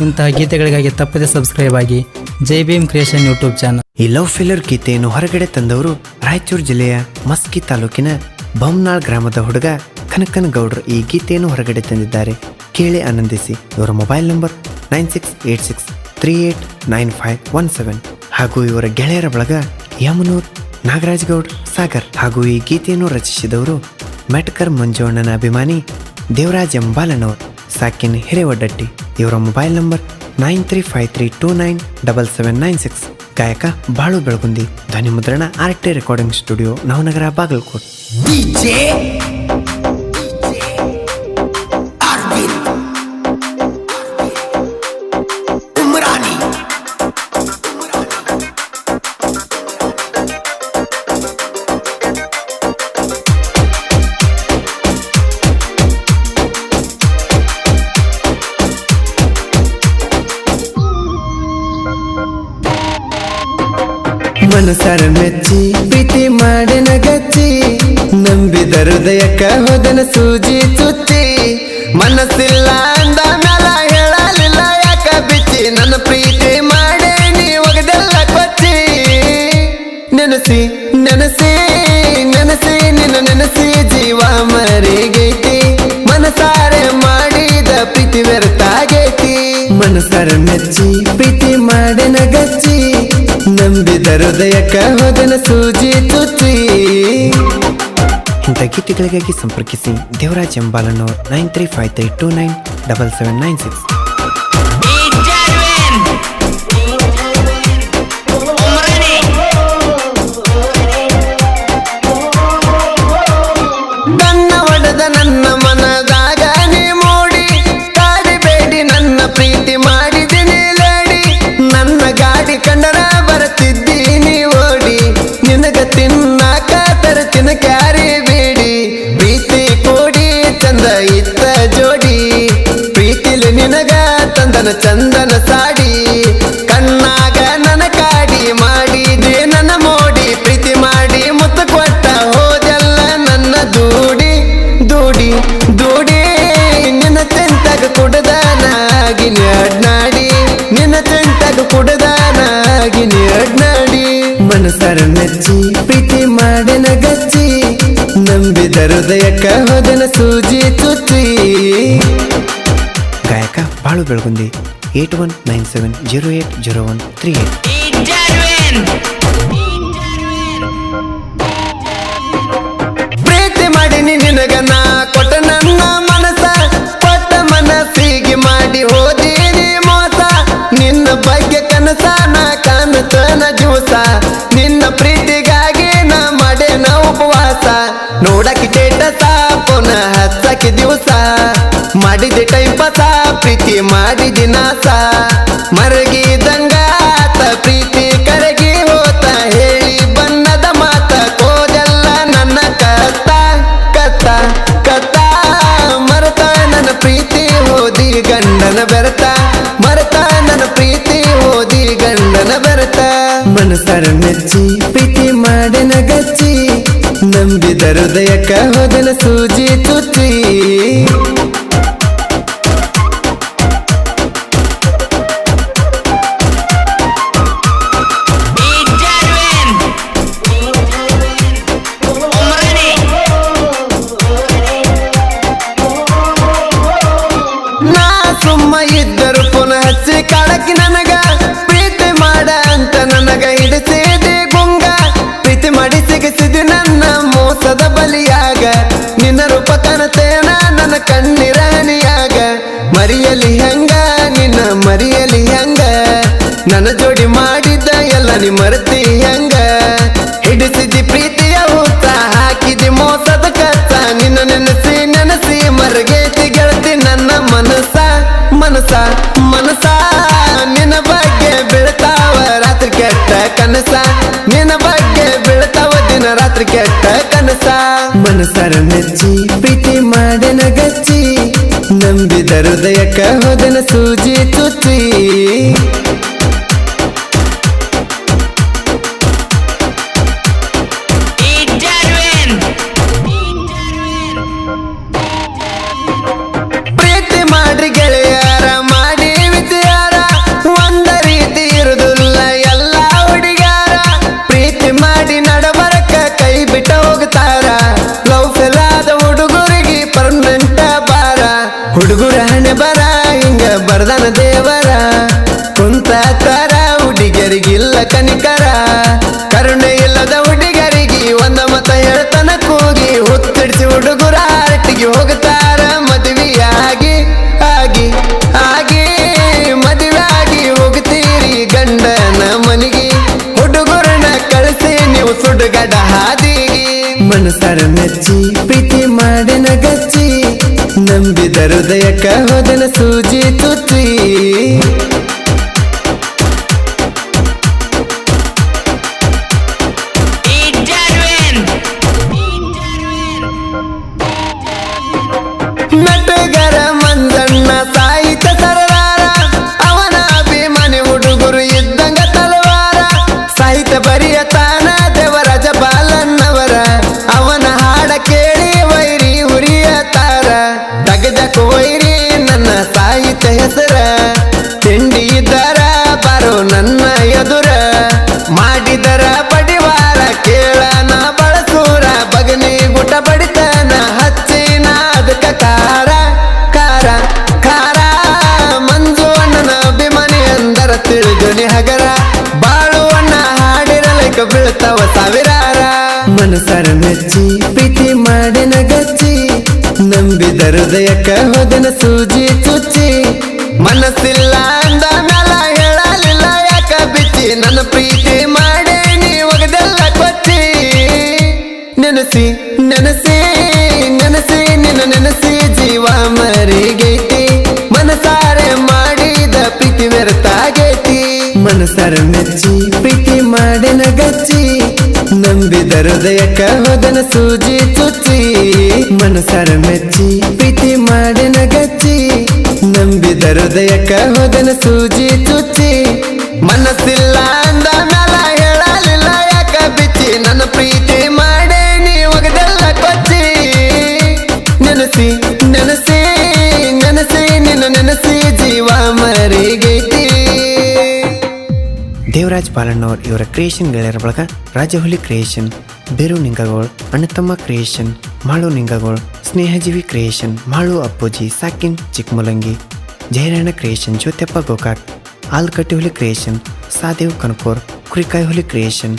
ಇಂತಹ ಗೀತೆಗಳಿಗಾಗಿ ತಪ್ಪದೆ ಸಬ್ಸ್ಕ್ರೈಬ್ ಆಗಿ ಜೈ ಭೀಮ್ ಕ್ರಿಯೇಷನ್ ಯೂಟ್ಯೂಬ್ ಚಾನಲ್. ಈ ಲವ್ ಫೇಲರ್ ಗೀತೆಯನ್ನು ಹೊರಗಡೆ ತಂದವರು ರಾಯಚೂರು ಜಿಲ್ಲೆಯ ಮಸ್ಕಿ ತಾಲೂಕಿನ ಬೊಮ್ಮನಾಳ್ ಗ್ರಾಮದ ಹುಡುಗ ಕನಕನ ಗೌಡ್ರು ಈ ಗೀತೆಯನ್ನು ಹೊರಗಡೆ ತಂದಿದ್ದಾರೆ. ಕೇಳಿ ಆನಂದಿಸಿ. ಇವರ ಮೊಬೈಲ್ ನಂಬರ್ 9686389517 ಹಾಗೂ ಇವರ ಗೆಳೆಯರ ಬಳಗ ಯಮನೂರ್, ನಾಗರಾಜ್ ಗೌಡ್, ಸಾಗರ್. ಹಾಗೂ ಈ ಗೀತೆಯನ್ನು ರಚಿಸಿದವರು ಮೆಟ್ಕರ್ ಮಂಜುವಣ್ಣನ ಅಭಿಮಾನಿ ದೇವರಾಜ್ ಎಂಬಾಲನವರು, ಸಾಕಿನ್ ಹಿರೇವಡ್ಡಟ್ಟಿ. ಇವರ ಮೊಬೈಲ್ ನಂಬರ್ 9353297796. ಗಾಯಕ ಬಾಳು ಬೆಳಗುಂದಿ. ಧ್ವನಿ ಮುದ್ರಣ RT recording studio, Navanagar, Bagalkot. ಮನಸಾರ ಮೆಚ್ಚಿ ಪ್ರೀತಿ ಮಾಡಿನ ಗಚ್ಚಿ, ನಂಬಿದ ಹೃದಯಕ್ಕ ಹೋದನ ಸೂಜಿ ಚುಚ್ಚಿ. ಮನಸ್ಸಿಲ್ಲ ಅಂದ ಮ್ಯಾಲ ಹೇಳಲಿಲ್ಲ ಯಾಕ ಬಿಚ್ಚಿ, ನನ್ನ ಪ್ರೀತಿ ಮಾಡೇ ನೀ ಒಗದೆಲ್ಲ ಕೊಚ್ಚಿ. ನೆನಸಿ ನೆನಸಿ ನೆನಸಿ ನಿನ್ನ ನೆನಸಿ ಜೀವ ಮರಿಗೈತಿ, ಮನಸಾರೆ ಮಾಡಿದ ಪ್ರೀತಿ ವ್ಯರ್ಥಾಗೈತಿ. ಮನಸಾರ ಮೆಚ್ಚಿ ಪ್ರೀತಿ ಮಾಡಿನ ಗಚ್ಚಿ, ನಂಬಿದ ಹೃದಯಕ್ಕ ಹೋದನ ಸೂಜಿ ಚುಚ್ಚಿ. ಇಂಥ ಗೀತೆಗಳಿಗಾಗಿ ಸಂಪರ್ಕಿಸಿ ದೇವರಾಜ್ ಎಂಬಾಲನವರು 9353297796. ನನ್ನ ಒಡೆದ ನನ್ನ ಮನದಾಗ ನೀ ಮೂಡಿ, ಕಾಡಿಬೇಡಿ ನನ್ನ ಪ್ರೀತಿ ಮಾಡಿದಿನಿ ಲೇಡಿ. ನನ್ನ ಗಾಡಿ ಕಂಡರ ಬರ್ತಿದ್ದೀನಿ ಓಡಿ, ನಿನಗ ತಿನ್ನಾಕ ತರ್ತಿನ ಕ್ಯಾರಿ ಬೇಡಿ. ಪ್ರೀತಿ ಕೂಡಿ ಚಂದ ಇತ್ತ ಜೋಡಿ, ಪ್ರೀತಿಲಿ ನಿನಗ ತಂದನ ಚಂದನ ಸಾಡಿ. ಕಣ್ಣಾಗ ನನ್ನ ಕಾಡಿ ಮಾಡಿದೆ ನನ್ನ ಮೋಡಿ, ಪ್ರೀತಿ ಮಾಡಿ ಮುತ್ತ ಕೊಟ್ಟ ಹೋದೆಲ್ಲ ನನ್ನ ದೂಡಿ ದೂಡಿ ದೂಡಿ. ನಿನ್ನ ಚೆಂತಾಗ ಕುಡದನಾಗಿನಿ ಅಡ್ನಾಡಿ, ನಿನ್ನ ಚೆಂತಾಗ ಕುಡದನಾಗಿನಿ ಅಡ್ನಾಡಿ. ಮನಸಾರ ಮೆಚ್ಚಿ ಪ್ರೀತಿ ಮಾಡಿನ ಗಚ್ಚಿ, ನಂಬಿದ ಹೃದಯಕ್ಕ ಹೋದನ ಸೂಜಿ ಚುಚ್ಚಿ. ಗಾಯಕ ಬಾಳು ಬೆಳಗುಂದಿ 8197080138. ಪ್ರೀತಿ ಮಾಡಿನಿ ನಿನಗ ನಾ ಕೊಟ್ಟ ನನ್ನ ಮನಸ, ಕೊಟ್ಟ ಮನಸ್ಸಿಗೆ ಮಾಡಿ ಹೋದೀನಿ ಮೋಸ. ನಿನ್ನ ಬಗ್ಗೆ ಕನಸ ನಾ ಕಾಣುತ್ತನ ಜೂಸ, ನಿನ್ನ ಪ್ರೀತಿಗಾಗಿ ನಾ ಮಾಡೇನ ಉಪವಾಸ. ನೋಡಕ್ಕೆ ಟೇಟಸ ಪುನಃ ಹಚ್ಚಕ್ಕೆ ದಿವಸ, ಮಾಡಿದೆ ಟೈಮ್ ಪಾಸ ಪ್ರೀತಿ ಮಾಡಿದಿ ನಾಸ. ಮರಗಿದಂಗಾತ ಪ್ರೀತಿ ಕರಗಿ ಹೋತ, ಹೇಳಿ ಬಣ್ಣದ ಮಾತ ಕೋದೆಲ್ಲ ನನ್ನ ಕತ್ತ ಕತ್ತ ಕತ್ತ. ಮರತ ನನ್ನ ಪ್ರೀತಿ ಹೋದಿ ಗಂಡನ ಬೆರತ, ಮರತ ನನ್ನ ಪ್ರೀತಿ ಹೋದಿ ಗಂಡನ ಬೆರತ. ಮನಸಾರ ಮೆಚ್ಚಿ ಪ್ರೀತಿ ಮಾಡಿನ ಗಚ್ಚಿ, ನಂಬಿದ ಹೃದಯಕ್ಕ ಹೋದನ ಸೂಜಿ ಚುಚ್ಚಿ. ನಾ ಸುಮ್ಮ ಇದ್ದರು ಪುನಃ ಹಚ್ಚಿ ಕಾಳಕಿ ನನಗ, ಪ್ರೀತಿ ಮಾಡ ಅಂತ ನನಗ ಹಿಡಿಸಿದೆ ಗುಂಗ. ಪ್ರೀತಿ ಮಾಡಿ ಸಿಗಿಸಿದಿ ನನ್ನ ಮೋಸದ ಬಲಿಯಾಗ, ನಿನ್ನ ರೂಪ ಕಾಣತೇನ ನನ್ನ ಕಣ್ಣಿರಾಣಿಯಾಗ. ಮರಿಯಲಿ ಹೆಂಗ ನಿನ್ನ ಮರಿಯಲಿ ಹೆಂಗ, ನನ್ನ ಜೋಡಿ ಮಾಡಿದ್ದ ಎಲ್ಲ ನಿ ಮರ್ತಿ ಹೆಂಗ. ಹಿಡಿಸಿದಿ ಪ್ರೀತಿಯ ಊತ, ಹಾಕಿದಿ ಮೋಸದ ಕತ್ತ. ನಿನ್ನ ನೆನಸಿ ನೆನಸಿ ಮರಗೇತಿ ಗೆಳತಿ ನನ್ನ ಮನಸ ಮನಸ ಮನಸ. ನಿನ್ನ ಬಗ್ಗೆ ಬೀಳ್ತಾವ ರಾತ್ರಿ ಕೆಟ್ಟ ಕನಸ, ನಿನ್ನ ಬಗ್ಗೆ ಬೀಳ್ತಾವ ದಿನ ರಾತ್ರಿ ಕೆಟ್ಟ ಕನಸ. ಮನಸಾರ ಮೆಚ್ಚಿ ಪ್ರೀತಿ ಮಾಡಿನ ಗಚ್ಚಿ, ನಂಬಿದ ಹೃದಯಕ್ಕ ಹೋದನ ಸೂಜಿ ಚುಚ್ಚಿ. ಪ್ರೀತಿ ಮಾಡ್ರಿ ಗೆಳೆಯರ ಮಾಡಿ ವಿಜಯ, ಮಾಡ್ದಾನ ದೇವರ ಕುಂತ ತರ ಹುಡುಗರಿಗಿಲ್ಲ ಕನಿಕರ ಕರುಣೆ ಇಲ್ಲದ ಹುಡುಗರಿಗೆ ಒಂದ ಮತ ಹೇಳ್ತಾನ ಕೂಗಿ ಹುತ್ತಿಡಿಸಿ ಹುಡುಗರ ಆರ್ಟಿಗೆ ಹೋಗ್ತಾರ ಮದುವೆಯಾಗಿ ಆಗಿ ಆಗಿ ಮದುವೆ ಆಗಿ ಹೋಗ್ತೀರಿ ಗಂಡನ ಮನಿಗೆ ಹುಡುಗರನ್ನ ಕಳಿಸಿ ನೀವು ಸುಡುಗಡ ಹಾದಿಗೆ ಮನಸಾರ ಮೆಚ್ಚಿ ಪ್ರೀತಿ ಮಾಡಿನ ಗಚ್ಚಿ ನಂಬಿದ ಹೃದಯಕ್ಕ ಹೋದನ ಸೂಜಿ ತುಚ್ಚಿ ನಟಗರ ಮಂಜಣ್ಣ ಸಾಹಿತ್ಯ ಸರದಾರ ಅವನ ಅಭಿಮಾನಿ ಹುಡುಗರು ಇದ್ದಂಗ ತಲವಾರ ಸಾಹಿತ್ಯ ಬರೆಯತಾನ ದೇವರಾಜ ಬಾಲನ್ನವರ ಅವನ ಹಾಡ ಕೇಳಿ ವೈರಿ ಹುರಿಯತಾರ ತಗದಕ ವೈರಿ ನನ್ನ ಸಾಹಿತ್ಯ ಹೆಸರ ತಿಂಡಿ ಇದ್ದರ ಬಾರೋ ನನ್ನ ಎದುರ ಮಾಡಿದರ ಬಡಿವಾರ ಕೇಳನ ಬಳಸೂರ ಬಗನಿ ಗುಟ ಬಡಿತನ ಹಚ್ಚಿನ ಅದಕ್ಕ ಕಾರ ಕಾರ ಕಾರ ಮಂಜು ಅಣ್ಣನ ಅಭಿಮಾನಿ ಅಂದರ ತಿಳಿದುನಿ ಹಗರ ಬಾಳುವಣ್ಣ ಹಾಡಿರಲೈಕ ಬೀಳ್ತಾವ ಸಾವಿರಾರ ಮನಸರ ಮೆಚ್ಚಿ ಪ್ರೀತಿ ಮಾಡಿನ ಗಚ್ಚಿ ನಂಬಿದ ಹೃದಯಕ್ಕ ಹೋದನ ಸೂಜಿ ಚುಚ್ಚಿ ಮನಸ್ಸಿಲ್ಲ ಅಂದ ಮ್ಯಾಲ ಹೇಳಲಿಲ್ಲ ಯಾಕ ಬಿಚ್ಚಿ ನನ್ನ ಪ್ರೀತಿ ಮಾಡಿ ನೀ ಒಗದೆಲ್ಲ ಕೊಚ್ಚಿ ನೆನಸಿ ನೆನಸಿ ನೆನಸಿ ನಿನ್ನ ನೆನಸಿ ಜೀವ ಮರಿಗೈತಿ ಮನಸಾರೆ ಮಾಡಿದ ಪ್ರೀತಿ ವ್ಯರ್ಥಾಗೈತಿ ಮನಸಾರ ಮೆಚ್ಚಿ ಪ್ರೀತಿ ಮಾಡಿನ ಗಚ್ಚಿ ನಂಬಿದ ಹೃದಯಕ್ಕ ಹೋದನ ಸೂಜಿ ಚುಚ್ಚಿ ಮನಸಾರ ಮೆಚ್ಚಿ ಪ್ರೀತಿ ಮಾಡಿನ ಗಚ್ಚಿ ನಂಬಿದ ಹೃದಯಕ್ಕ ಹೋದನ ಸೂಜಿ ಚುಚ್ಚಿ ಮನಸ್ಸಿಲ್ಲ ಅಂದ ಮ್ಯಾಲ ಹೇಳಲಿಲ್ಲ ಯಾಕ ಬಿಚ್ಚಿ ನನ್ನ ಪ್ರೀತಿ ಮಾಡೇ ನೀ ಒಗದೆಲ್ಲ ಕೊಚ್ಚಿ ನೆನಸಿ ನೆನಸಿ ನೆನಸಿ ನಿನ್ನ ನೆನಸಿ ಜೀವ ಮರಿಗೈತಿ ದೇವರಾಜ್ ಬಾಲಣ್ಣವ್ರ ಇವರ ಕ್ರಿಯೇಷನ್ ಗೆಳೆಯರ ಬಳಗ ರಾಜಹುಲಿ ಕ್ರಿಯೇಷನ್ ಬೇರು ನಿಂಗಗೋಳ್ ಅಣ್ಣತಮ್ಮ creation Malu ನಿಂಗಗೋಳ್ ಸ್ನೇಹಜೀವಿ creation Malu ಅಪ್ಪುಜಿ ಸಾಕಿನ್ ಚಿಕ್ಕಮುಲಂಗಿ ಜಯರಾಣ creation ಜ್ಯೋತ್ಯಪ್ಪ Gokak ಆಲ್ಕಟ್ಟಿ ಹುಲಿ ಕ್ರಿಯೇಷನ್ ಸಾದೇವ್ ಕನಕೋರ್ ಕುರಿಕಾಯಿ ಹುಲಿ ಕ್ರಿಯೇಷನ್